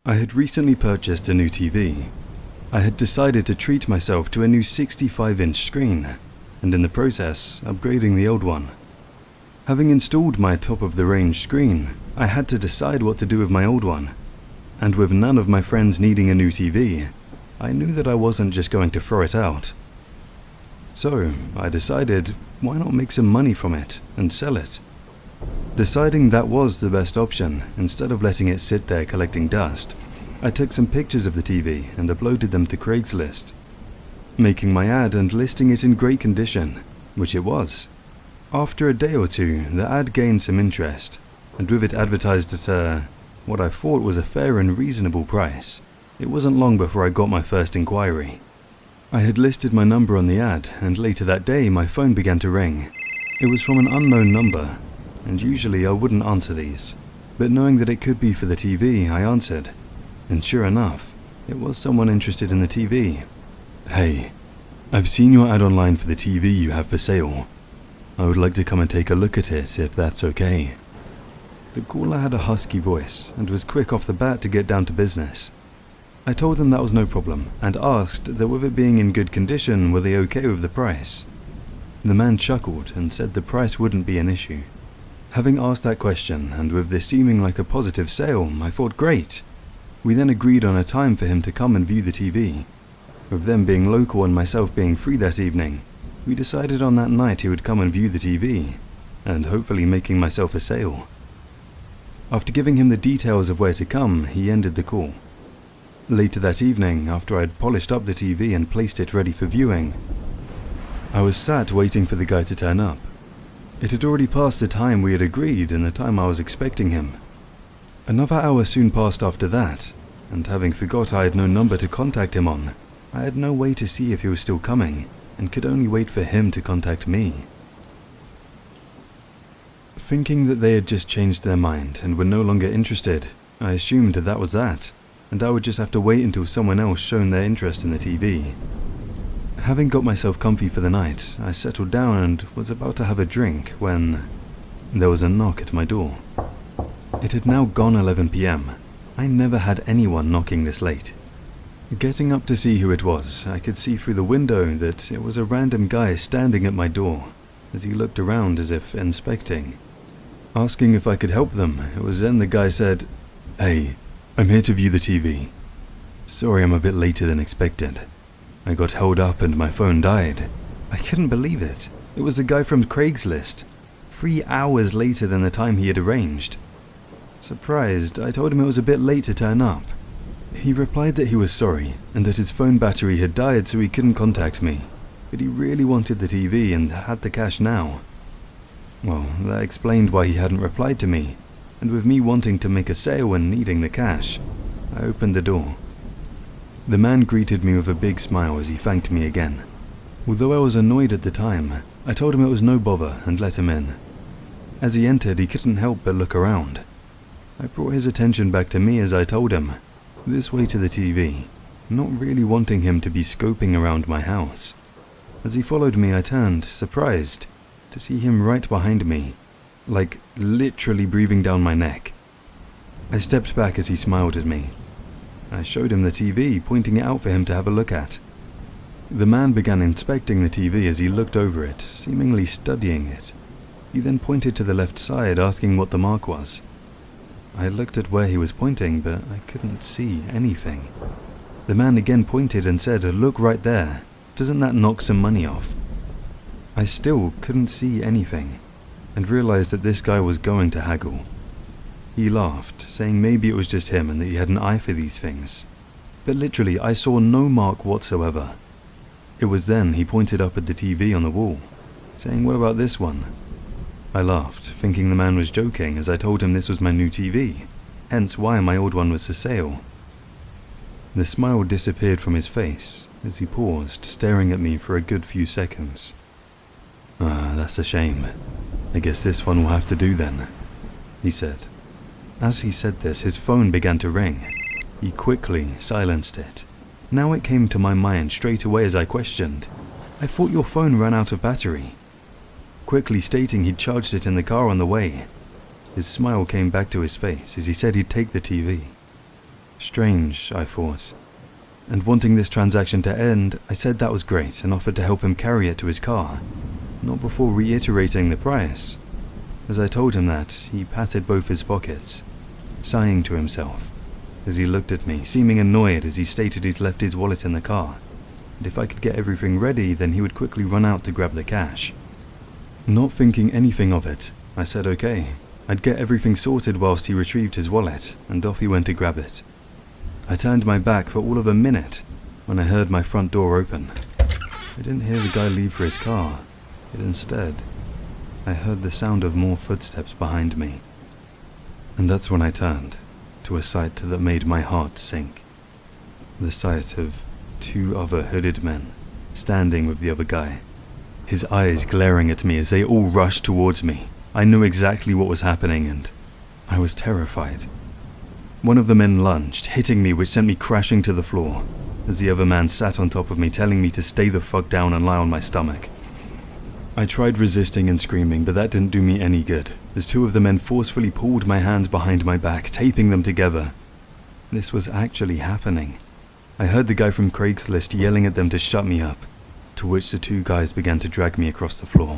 I had recently purchased a new TV. I had decided to treat myself to a new 65-inch screen, and in the process, upgrading the old one. Having installed my top-of-the-range screen, I had to decide what to do with my old one. And with none of my friends needing a new TV, I knew that I wasn't just going to throw it out. So, I decided, why not make some money from it and sell it? Deciding that was the best option, instead of letting it sit there collecting dust, I took some pictures of the TV and uploaded them to Craigslist, making my ad and listing it in great condition, which it was. After a day or two, the ad gained some interest, and with it advertised at what I thought was a fair and reasonable price, it wasn't long before I got my first inquiry. I had listed my number on the ad, and later that day my phone began to ring. It was from an unknown number, and usually I wouldn't answer these, but knowing that it could be for the TV, I answered, and sure enough, it was someone interested in the TV. "Hey, I've seen your ad online for the TV you have for sale. I would like to come and take a look at it if that's okay." The caller had a husky voice and was quick off the bat to get down to business. I told them that was no problem and asked that with it being in good condition, were they okay with the price? The man chuckled and said the price wouldn't be an issue. Having asked that question, and with this seeming like a positive sale, I thought great. We then agreed on a time for him to come and view the TV. With them being local and myself being free that evening, we decided on that night he would come and view the TV, and hopefully making myself a sale. After giving him the details of where to come, he ended the call. Later that evening, after I had polished up the TV and placed it ready for viewing, I was sat waiting for the guy to turn up. It had already passed the time we had agreed and the time I was expecting him. Another hour soon passed after that, and having forgot I had no number to contact him on, I had no way to see if he was still coming, and could only wait for him to contact me. Thinking that they had just changed their mind and were no longer interested, I assumed that was that, and I would just have to wait until someone else shown their interest in the TV. Having got myself comfy for the night, I settled down and was about to have a drink when there was a knock at my door. It had now gone 11 p.m. I never had anyone knocking this late. Getting up to see who it was, I could see through the window that it was a random guy standing at my door as he looked around as if inspecting. Asking if I could help them, it was then the guy said, "Hey, I'm here to view the TV. Sorry I'm a bit later than expected. I got held up and my phone died." I couldn't believe it. It was the guy from Craigslist, 3 hours later than the time he had arranged. Surprised, I told him it was a bit late to turn up. He replied that he was sorry and that his phone battery had died so he couldn't contact me, but he really wanted the TV and had the cash now. Well, that explained why he hadn't replied to me, and with me wanting to make a sale and needing the cash, I opened the door. The man greeted me with a big smile as he thanked me again. Although I was annoyed at the time, I told him it was no bother and let him in. As he entered, he couldn't help but look around. I brought his attention back to me as I told him, this way to the TV, not really wanting him to be scoping around my house. As he followed me, I turned, surprised, to see him right behind me, like literally breathing down my neck. I stepped back as he smiled at me. I showed him the TV, pointing it out for him to have a look at. The man began inspecting the TV as he looked over it, seemingly studying it. He then pointed to the left side, asking what the mark was. I looked at where he was pointing, but I couldn't see anything. The man again pointed and said, "Look right there. Doesn't that knock some money off?" I still couldn't see anything, and realized that this guy was going to haggle. He laughed, saying maybe it was just him and that he had an eye for these things. But literally, I saw no mark whatsoever. It was then he pointed up at the TV on the wall, saying, "What about this one?" I laughed, thinking the man was joking as I told him this was my new TV, hence why my old one was for sale. The smile disappeared from his face as he paused, staring at me for a good few seconds. That's a shame. I guess this one will have to do then," he said. As he said this, his phone began to ring. He quickly silenced it. Now it came to my mind straight away as I questioned, "I thought your phone ran out of battery." Quickly stating he'd charged it in the car on the way. His smile came back to his face as he said he'd take the TV. Strange, I thought. And wanting this transaction to end, I said that was great and offered to help him carry it to his car, not before reiterating the price. As I told him that, he patted both his pockets, sighing to himself, as he looked at me, seeming annoyed as he stated he'd left his wallet in the car, and if I could get everything ready, then he would quickly run out to grab the cash. Not thinking anything of it, I said okay. I'd get everything sorted whilst he retrieved his wallet, and off he went to grab it. I turned my back for all of a minute when I heard my front door open. I didn't hear the guy leave for his car, but instead, I heard the sound of more footsteps behind me. And that's when I turned to a sight that made my heart sink. The sight of 2 other hooded men standing with the other guy, his eyes glaring at me as they all rushed towards me. I knew exactly what was happening and I was terrified. One of the men lunged, hitting me, which sent me crashing to the floor, as the other man sat on top of me, telling me to stay the fuck down and lie on my stomach. I tried resisting and screaming, but that didn't do me any good, as 2 of the men forcefully pulled my hands behind my back, taping them together. This was actually happening. I heard the guy from Craigslist yelling at them to shut me up, to which the 2 guys began to drag me across the floor.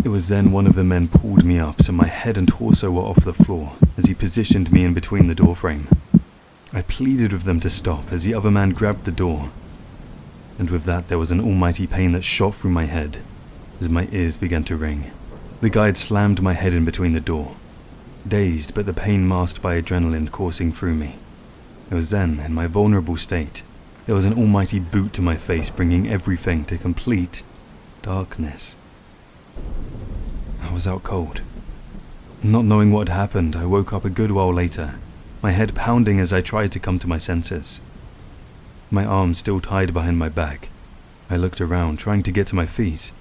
It was then one of the men pulled me up so my head and torso were off the floor as he positioned me in between the doorframe. I pleaded with them to stop as the other man grabbed the door. And with that there was an almighty pain that shot through my head as my ears began to ring. The guy had slammed my head in between the door, dazed but the pain masked by adrenaline coursing through me. It was then, in my vulnerable state, there was an almighty boot to my face, bringing everything to complete darkness. I was out cold. Not knowing what had happened, I woke up a good while later, my head pounding as I tried to come to my senses. My arms still tied behind my back, I looked around, trying to get to my feet,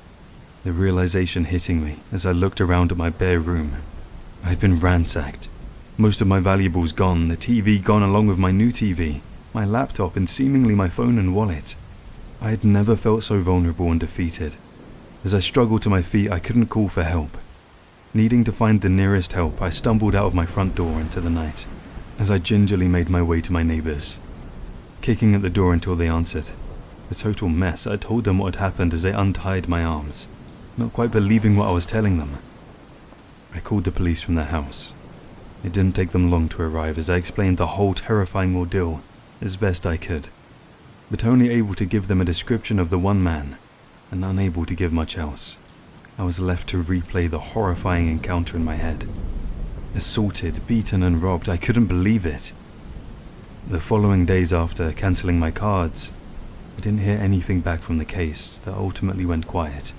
the realization hitting me as I looked around at my bare room. I had been ransacked, most of my valuables gone, the TV gone along with my new TV, my laptop and seemingly my phone and wallet. I had never felt so vulnerable and defeated. As I struggled to my feet, I couldn't call for help. Needing to find the nearest help, I stumbled out of my front door into the night, as I gingerly made my way to my neighbors, kicking at the door until they answered. A total mess. I told them what had happened as they untied my arms, not quite believing what I was telling them. I called the police from their house. It didn't take them long to arrive as I explained the whole terrifying ordeal as best I could, but only able to give them a description of the one man and unable to give much else. I was left to replay the horrifying encounter in my head. Assaulted, beaten and robbed, I couldn't believe it. The following days after cancelling my cards, I didn't hear anything back from the case that ultimately went quiet.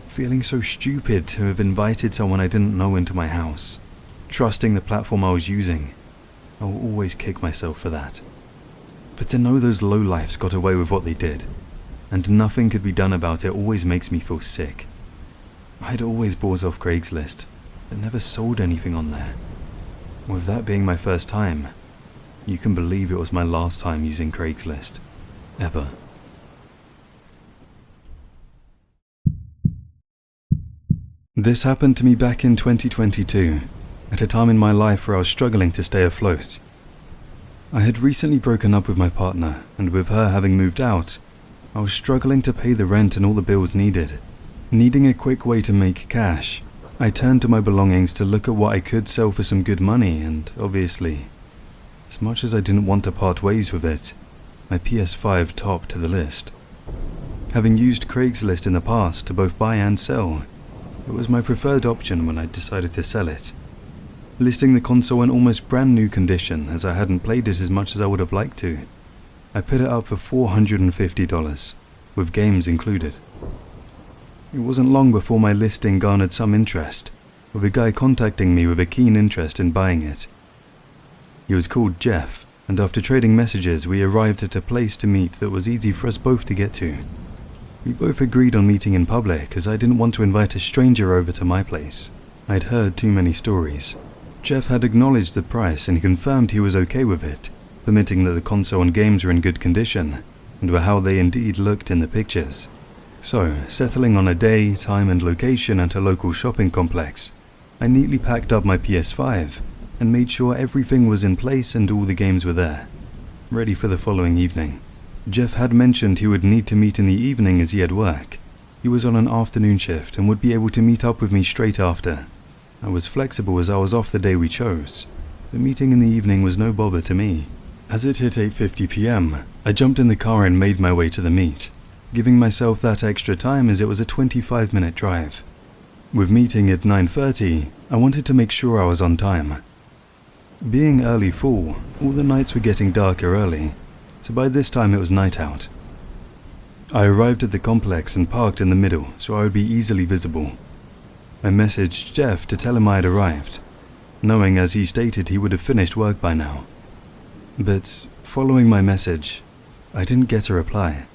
Feeling so stupid to have invited someone I didn't know into my house, trusting the platform I was using, I will always kick myself for that. But to know those lowlifes got away with what they did, and nothing could be done about it, always makes me feel sick. I'd always bought off Craigslist, but never sold anything on there. With that being my first time, you can believe it was my last time using Craigslist. Ever. This happened to me back in 2022, at a time in my life where I was struggling to stay afloat. I had recently broken up with my partner, and with her having moved out, I was struggling to pay the rent and all the bills needed. Needing a quick way to make cash, I turned to my belongings to look at what I could sell for some good money, and obviously, as much as I didn't want to part ways with it, my PS5 topped to the list. Having used Craigslist in the past to both buy and sell, it was my preferred option when I decided to sell it. Listing the console in almost brand new condition, as I hadn't played it as much as I would have liked to, I put it up for $450, with games included. It wasn't long before my listing garnered some interest, with a guy contacting me with a keen interest in buying it. He was called Jeff, and after trading messages we arrived at a place to meet that was easy for us both to get to. We both agreed on meeting in public, as I didn't want to invite a stranger over to my place. I'd heard too many stories. Jeff had acknowledged the price and confirmed he was okay with it, permitting that the console and games were in good condition, and were how they indeed looked in the pictures. So, settling on a day, time and location at a local shopping complex, I neatly packed up my PS5 and made sure everything was in place and all the games were there, ready for the following evening. Jeff had mentioned he would need to meet in the evening as he had work. He was on an afternoon shift and would be able to meet up with me straight after. I was flexible as I was off the day we chose. The meeting in the evening was no bother to me. As it hit 8:50 p.m, I jumped in the car and made my way to the meet, giving myself that extra time as it was a 25-minute drive. With meeting at 9:30, I wanted to make sure I was on time. Being early fall, all the nights were getting darker early, so by this time it was night out. I arrived at the complex and parked in the middle so I would be easily visible. I messaged Jeff to tell him I had arrived, knowing as he stated he would have finished work by now. But following my message, I didn't get a reply.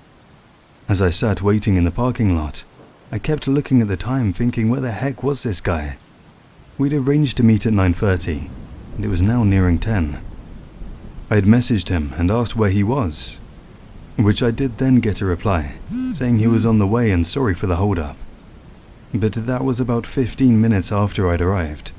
As I sat waiting in the parking lot, I kept looking at the time thinking where the heck was this guy? We'd arranged to meet at 9:30, and it was now nearing 10. I had messaged him and asked where he was, which I did then get a reply, saying he was on the way and sorry for the hold-up. But that was about 15 minutes after I'd arrived.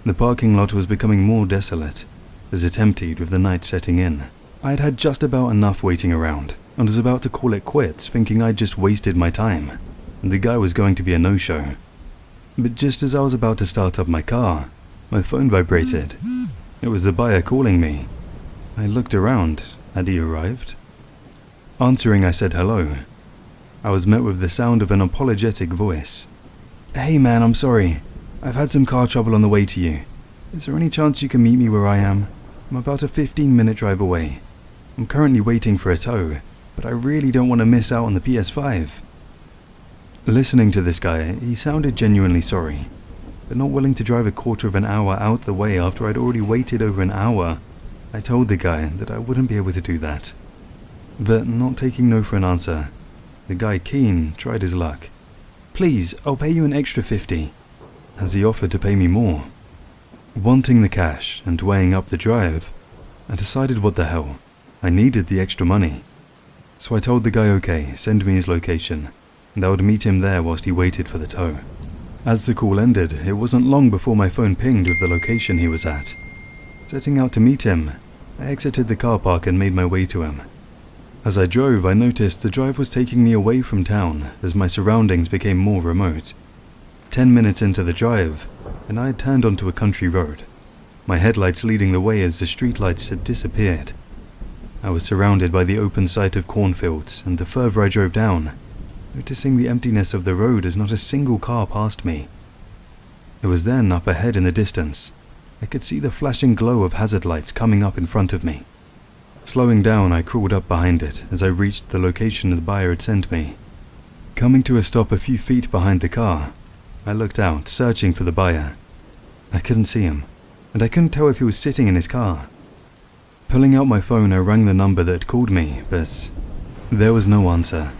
The parking lot was becoming more desolate, as it emptied with the night setting in. I had had just about enough waiting around, and was about to call it quits thinking I'd just wasted my time, and the guy was going to be a no-show. But just as I was about to start up my car, my phone vibrated. It was the buyer calling me. I looked around. Had he arrived? Answering, I said hello. I was met with the sound of an apologetic voice. "Hey man, I'm sorry. I've had some car trouble on the way to you. Is there any chance you can meet me where I am? I'm about a 15-minute drive away. I'm currently waiting for a tow, but I really don't want to miss out on the PS5. Listening to this guy, he sounded genuinely sorry, but not willing to drive a quarter of an hour out the way after I'd already waited over an hour. I told the guy that I wouldn't be able to do that. But not taking no for an answer, the guy keen tried his luck. "Please, I'll pay you an extra 50, as he offered to pay me more. Wanting the cash and weighing up the drive, I decided what the hell, I needed the extra money. So I told the guy okay, send me his location, and I would meet him there whilst he waited for the tow. As the call ended, it wasn't long before my phone pinged with the location he was at. Setting out to meet him, I exited the car park and made my way to him. As I drove, I noticed the drive was taking me away from town as my surroundings became more remote. 10 minutes into the drive, and I had turned onto a country road, my headlights leading the way as the streetlights had disappeared. I was surrounded by the open sight of cornfields, and the further I drove down, noticing the emptiness of the road as not a single car passed me. It was then up ahead in the distance. I could see the flashing glow of hazard lights coming up in front of me. Slowing down, I crawled up behind it as I reached the location the buyer had sent me. Coming to a stop a few feet behind the car, I looked out, searching for the buyer. I couldn't see him, and I couldn't tell if he was sitting in his car. Pulling out my phone, I rang the number that had called me, but there was no answer.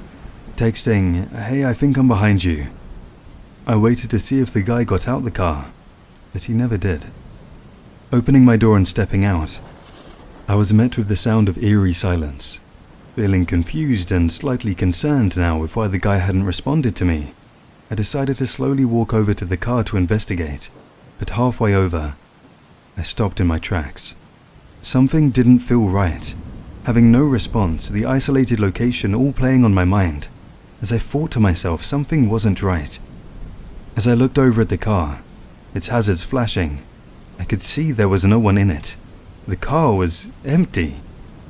Texting, "Hey, I think I'm behind you." I waited to see if the guy got out the car, but he never did. Opening my door and stepping out, I was met with the sound of eerie silence. Feeling confused and slightly concerned now with why the guy hadn't responded to me, I decided to slowly walk over to the car to investigate, but halfway over, I stopped in my tracks. Something didn't feel right. Having no response, the isolated location all playing on my mind, as I thought to myself something wasn't right. As I looked over at the car, its hazards flashing, I could see there was no one in it. The car was empty.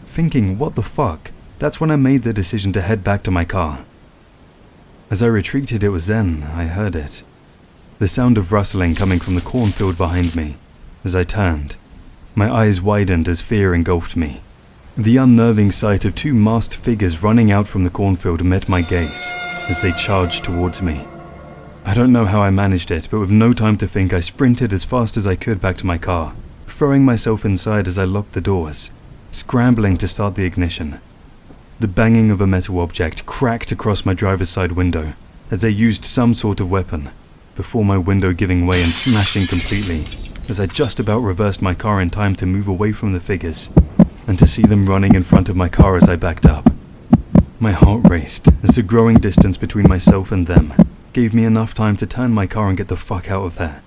Thinking, what the fuck? That's when I made the decision to head back to my car. As I retreated, it was then I heard it. The sound of rustling coming from the cornfield behind me. As I turned, my eyes widened as fear engulfed me. The unnerving sight of two masked figures running out from the cornfield met my gaze as they charged towards me. I don't know how I managed it, but with no time to think, I sprinted as fast as I could back to my car, throwing myself inside as I locked the doors, scrambling to start the ignition. The banging of a metal object cracked across my driver's side window as they used some sort of weapon, before my window giving way and smashing completely as I just about reversed my car in time to move away from the figures and to see them running in front of my car as I backed up. My heart raced as the growing distance between myself and them gave me enough time to turn my car and get the fuck out of there.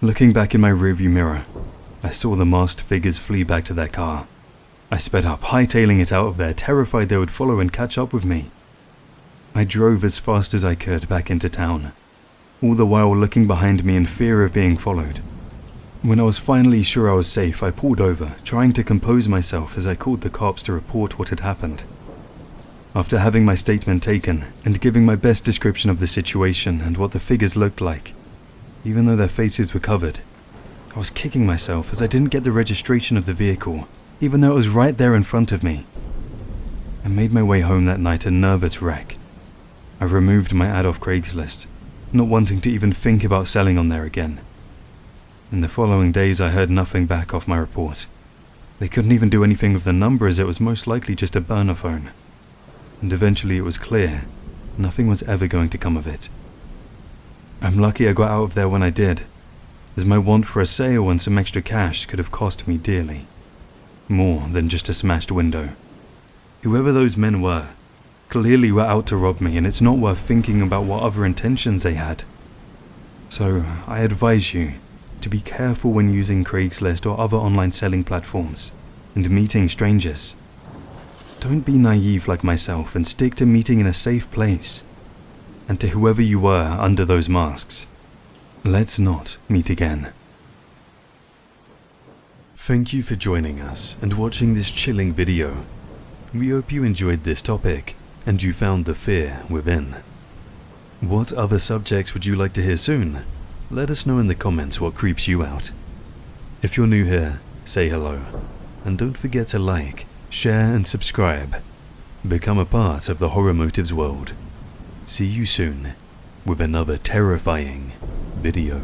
Looking back in my rearview mirror, I saw the masked figures flee back to their car. I sped up, hightailing it out of there, terrified they would follow and catch up with me. I drove as fast as I could back into town, all the while looking behind me in fear of being followed. When I was finally sure I was safe, I pulled over, trying to compose myself as I called the cops to report what had happened. After having my statement taken and giving my best description of the situation and what the figures looked like, even though their faces were covered, I was kicking myself as I didn't get the registration of the vehicle, even though it was right there in front of me. I made my way home that night a nervous wreck. I removed my ad off Craigslist, not wanting to even think about selling on there again. In the following days I heard nothing back off my report. They couldn't even do anything with the number as it was most likely just a burner phone. And eventually it was clear nothing was ever going to come of it. I'm lucky I got out of there when I did, as my want for a sale and some extra cash could have cost me dearly. More than just a smashed window. Whoever those men were, clearly were out to rob me, and it's not worth thinking about what other intentions they had. So I advise you to be careful when using Craigslist or other online selling platforms and meeting strangers. Don't be naive like myself and stick to meeting in a safe place. And to whoever you were under those masks, let's not meet again. Thank you for joining us and watching this chilling video. We hope you enjoyed this topic and you found the fear within. What other subjects would you like to hear soon? Let us know in the comments what creeps you out. If you're new here, say hello. And don't forget to like, share and subscribe. Become a part of the Horror Motives world. See you soon with another terrifying video.